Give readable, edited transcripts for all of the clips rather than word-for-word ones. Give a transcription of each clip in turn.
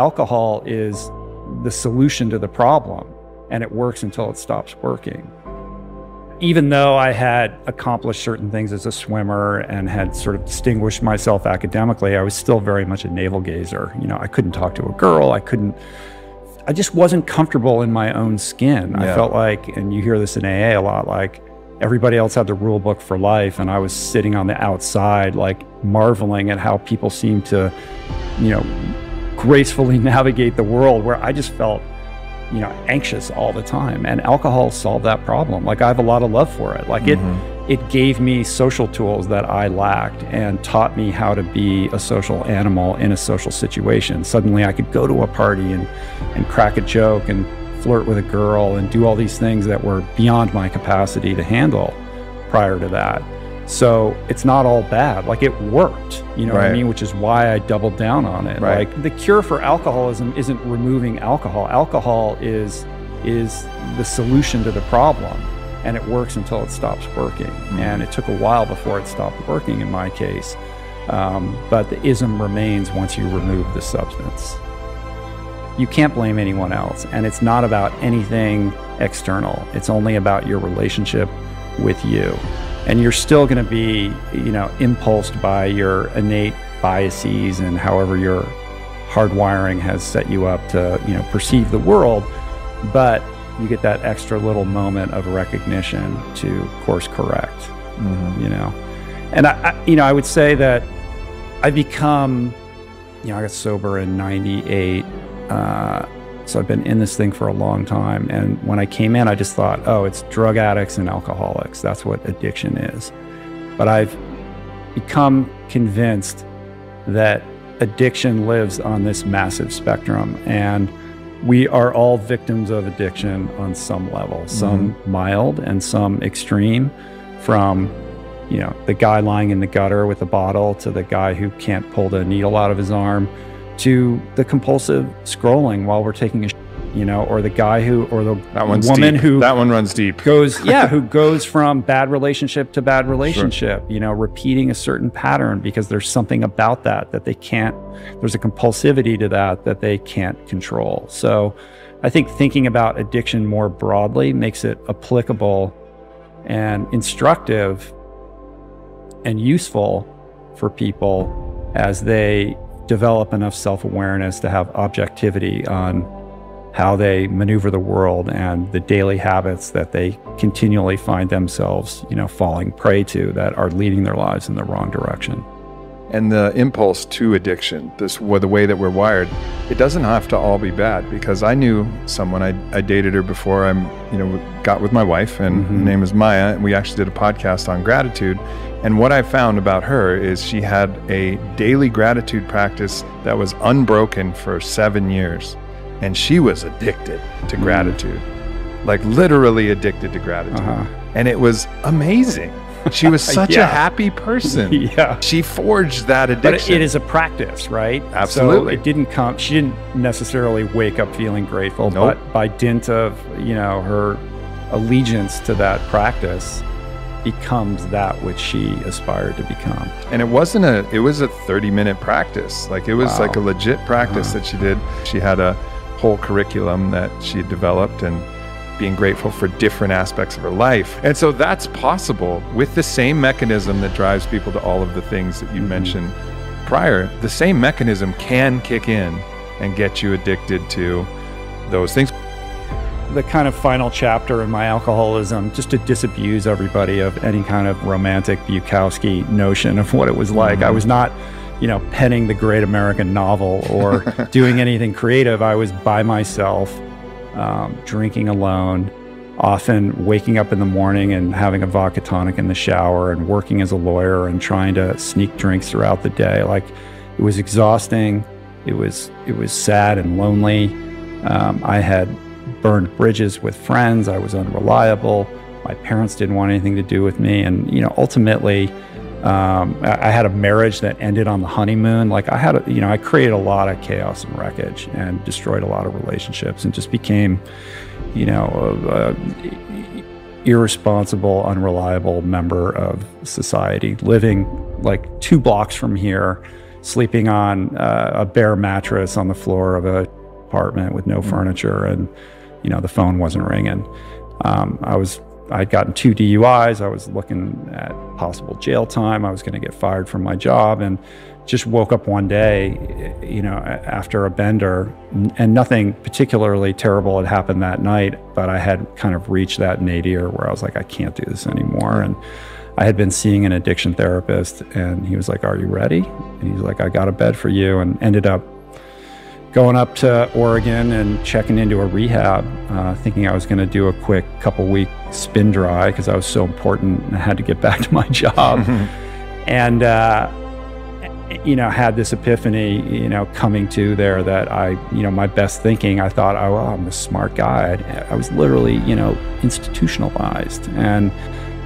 alcohol is the solution to the problem, and it works until it stops working. Even though I had accomplished certain things as a swimmer and had sort of distinguished myself academically, I was still very much a navel gazer. You know, I couldn't talk to a girl. I just wasn't comfortable in my own skin. I felt like, and you hear this in AA a lot, like everybody else had the rule book for life, and I was sitting on the outside, like marveling at how people seem to, you know, gracefully navigate the world, where I just felt, you know, anxious all the time. And alcohol solved that problem. Like, I have a lot of love for it. Like it gave me social tools that I lacked and taught me how to be a social animal in a social situation. Suddenly I could go to a party and crack a joke and flirt with a girl and do all these things that were beyond my capacity to handle prior to that. So it's not all bad. Like, it worked, you know what I mean? Which is why I doubled down on it. Like, the cure for alcoholism isn't removing alcohol. Alcohol is the solution to the problem, and it works until it stops working. And it took a while before it stopped working in my case. But the ism remains once you remove the substance. You can't blame anyone else, and it's not about anything external. It's only about your relationship with you. And you're still going to be, you know, impulsed by your innate biases and however your hardwiring has set you up to, you know, perceive the world. But you get that extra little moment of recognition to course correct, you know. And I would say that I become, you know, I got sober in '98. So I've been in this thing for a long time. And when I came in, I just thought, oh, it's drug addicts and alcoholics. That's what addiction is. But I've become convinced that addiction lives on this massive spectrum. And we are all victims of addiction on some level, some mild and some extreme, from, you know, the guy lying in the gutter with a bottle to the guy who can't pull the needle out of his arm, to the compulsive scrolling while we're taking a you know, or the guy who, or the woman who, that one runs deep, goes, who goes from bad relationship to bad relationship, you know, repeating a certain pattern because there's something about that they can't, there's a compulsivity to that they can't control. So I think thinking about addiction more broadly makes it applicable and instructive and useful for people as they develop enough self-awareness to have objectivity on how they maneuver the world and the daily habits that they continually find themselves, you know, falling prey to that are leading their lives in the wrong direction. And the impulse to addiction, the way that we're wired, it doesn't have to all be bad, because I knew someone, I dated her before I got with my wife, and her name is Maya, and we actually did a podcast on gratitude. And what I found about her is she had a daily gratitude practice that was unbroken for 7 years. And she was addicted to gratitude, like literally addicted to gratitude. And it was amazing. She was such a happy person. She forged that addiction. But it is a practice, right? Absolutely. So it didn't come, she didn't necessarily wake up feeling grateful, but by dint of, you know, her allegiance to that practice becomes that which she aspired to become. And it was a 30-minute practice. Like, it was like a legit practice that she did. She had a whole curriculum that she had developed, and being grateful for different aspects of her life. And so that's possible with the same mechanism that drives people to all of the things that you mentioned prior. The same mechanism can kick in and get you addicted to those things. The kind of final chapter in my alcoholism, just to disabuse everybody of any kind of romantic Bukowski notion of what it was like. I was not, you know, penning the great American novel or doing anything creative. I was by myself, drinking alone, often waking up in the morning and having a vodka tonic in the shower, and working as a lawyer and trying to sneak drinks throughout the day. Like, it was exhausting. It was sad and lonely. I had burned bridges with friends. I was unreliable. My parents didn't want anything to do with me. And, you know, ultimately, I had a marriage that ended on the honeymoon. Like, I created a lot of chaos and wreckage and destroyed a lot of relationships, and just became, you know, a irresponsible, unreliable member of society, living like 2 blocks from here sleeping on a bare mattress on the floor of an apartment with no furniture, and the phone wasn't ringing. I'd gotten 2 DUIs. I was looking at possible jail time. I was going to get fired from my job, and just woke up one day, after a bender, and nothing particularly terrible had happened that night, but I had kind of reached that nadir where I was like, I can't do this anymore. And I had been seeing an addiction therapist, and he was like, are you ready? And he's like, I got a bed for you, and ended up going up to Oregon and checking into a rehab, thinking I was going to do a quick couple-week spin dry because I was so important and I had to get back to my job. And, had this epiphany, coming to there that my best thinking, I thought, oh, well, I'm a smart guy. I was literally, institutionalized. And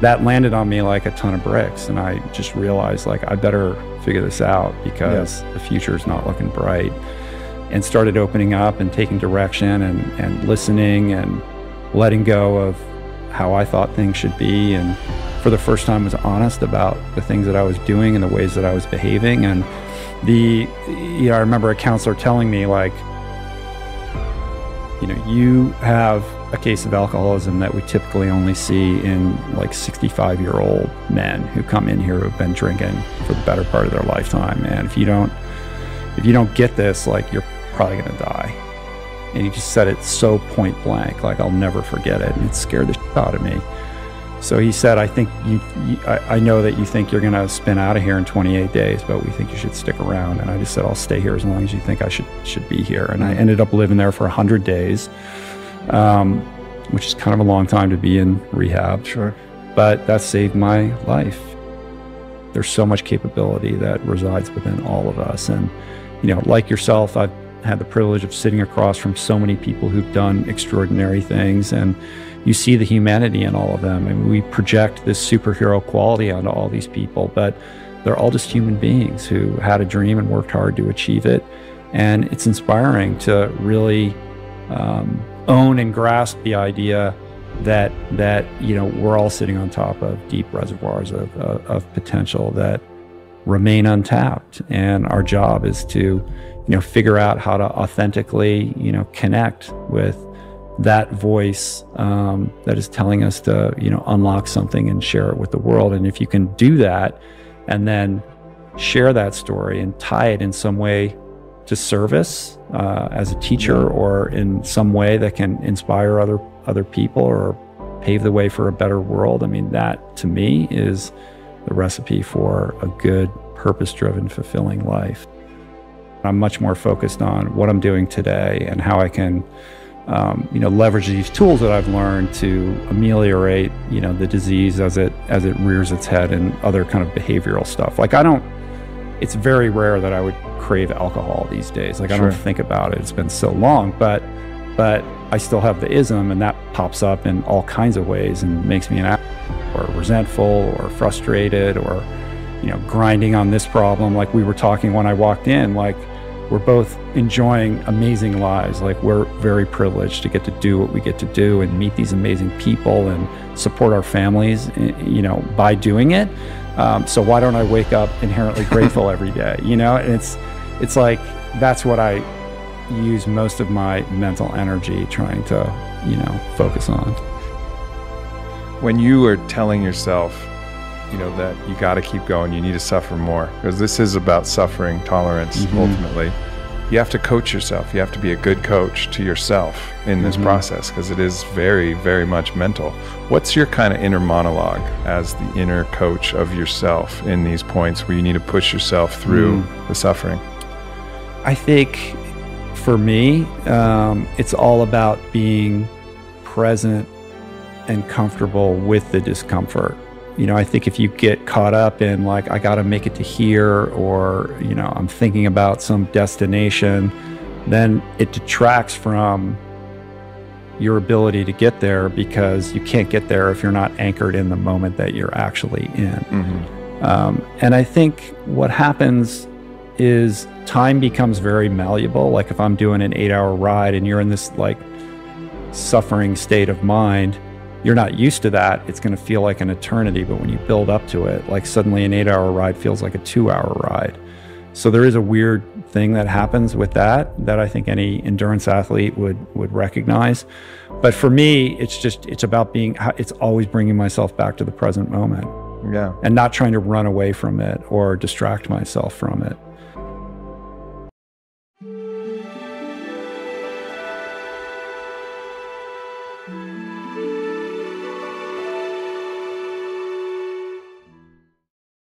that landed on me like a ton of bricks. And I just realized, like, I better figure this out because the future is not looking bright. And started opening up and taking direction and listening and letting go of how I thought things should be. And for the first time was honest about the things that I was doing and the ways that I was behaving. And I remember a counselor telling me, like, you have a case of alcoholism that we typically only see in like 65-year-old men who come in here who have been drinking for the better part of their lifetime. And if you don't get this, like, you're probably going to die. And he just said it so point blank, like, I'll never forget it. And it scared the shit out of me. So he said, I think I know that you think you're going to spin out of here in 28 days, but we think you should stick around. And I just said, I'll stay here as long as you think I should be here. And I ended up living there for 100 days, which is kind of a long time to be in rehab. Sure. But that saved my life. There's so much capability that resides within all of us. And, like yourself, I've had the privilege of sitting across from so many people who've done extraordinary things, and you see the humanity in all of them. And we project this superhero quality onto all these people, but they're all just human beings who had a dream and worked hard to achieve it. And it's inspiring to really own and grasp the idea that we're all sitting on top of deep reservoirs of potential that remain untapped. And our job is to figure out how to authentically, connect with that voice that is telling us to, unlock something and share it with the world. And if you can do that and then share that story and tie it in some way to service as a teacher, or in some way that can inspire other people or pave the way for a better world, I mean, that to me is the recipe for a good, purpose-driven, fulfilling life. I'm much more focused on what I'm doing today and how I can, leverage these tools that I've learned to ameliorate, the disease as it rears its head, and other kind of behavioral stuff. Like, it's very rare that I would crave alcohol these days. Like, I don't think about it. It's been so long, but I still have the ism, and that pops up in all kinds of ways and makes me an asshole, or resentful, or frustrated, or, grinding on this problem. Like we were talking when I walked in, like, we're both enjoying amazing lives. Like, we're very privileged to get to do what we get to do and meet these amazing people and support our families, by doing it. So why don't I wake up inherently grateful every day? And it's like, that's what I use most of my mental energy trying to, focus on. When you are telling yourself, that you got to keep going, you need to suffer more, because this is about suffering tolerance. Ultimately, you have to coach yourself. You have to be a good coach to yourself in this process, because it is very, very much mental. What's your kind of inner monologue as the inner coach of yourself in these points where you need to push yourself through the suffering? I think for me, it's all about being present and comfortable with the discomfort. I think if you get caught up in, like, I got to make it to here, or, I'm thinking about some destination, then it detracts from your ability to get there, because you can't get there if you're not anchored in the moment that you're actually in. And I think what happens is time becomes very malleable. Like, if I'm doing an 8-hour ride and you're in this, like, suffering state of mind, you're not used to that. It's going to feel like an eternity. But when you build up to it, like, suddenly an 8-hour ride feels like a 2-hour ride. So there is a weird thing that happens with that I think any endurance athlete would recognize. But for me, it's about it's always bringing myself back to the present moment. Yeah. And not trying to run away from it or distract myself from it.